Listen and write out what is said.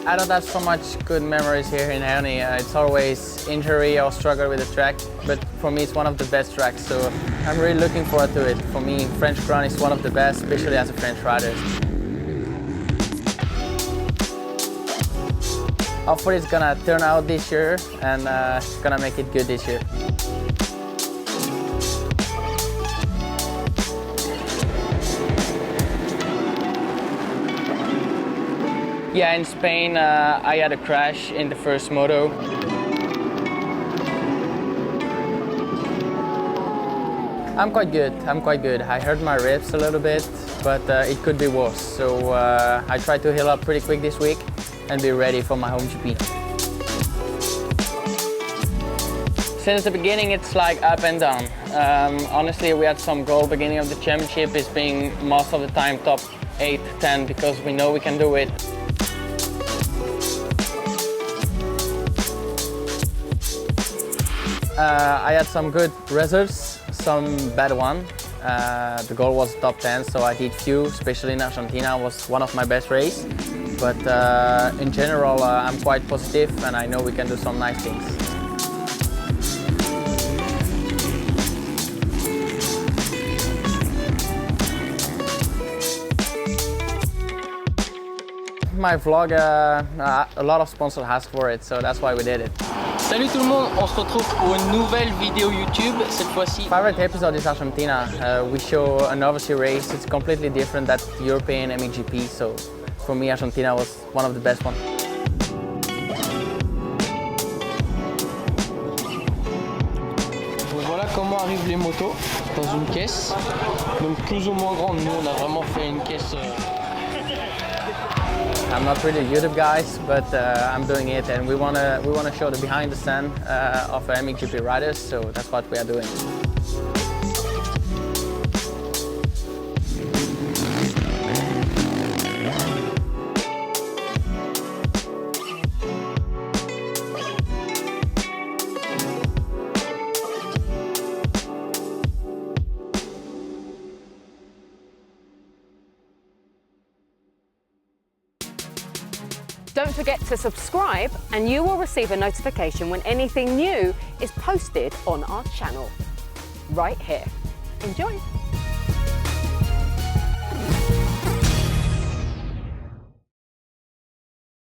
I don't have so much good memories here in Hernie. It's always injury or struggle with the track, but for me it's one of the best tracks, so I'm really looking forward to it. For me, French Crown is one of the best, especially as a French rider. Hopefully it's gonna turn out this year and gonna make it good this year. Yeah, in Spain I had a crash in the first moto. I'm quite good. I hurt my ribs a little bit, but it could be worse. So I tried to heal up pretty quick this week and be ready for my home GP. Since the beginning it's like up and down. Honestly, we had some goal beginning of the championship is being most of the time top 8, 10 because we know we can do it. I had some good results, some bad one. The goal was top 10, so I did few, especially in Argentina, was one of my best races. But in general, I'm quite positive and I know we can do some nice things. My vlog, a lot of sponsors asked for it, so that's why we did it. Salut tout le monde, on se retrouve pour une nouvelle vidéo YouTube, cette fois-ci. Favorite episode is Argentina. We show an overseas race, it's completely different than European MXGP, so for me Argentina was one of the best ones. Donc voilà comment arrivent les motos dans une caisse, donc plus ou moins grande. Nous on a vraiment fait une caisse. I'm not really YouTube guys, but I'm doing it, and we wanna show the behind the scene of MXGP riders, so that's what we are doing. Don't forget to subscribe and you will receive a notification when anything new is posted on our channel, right here. Enjoy!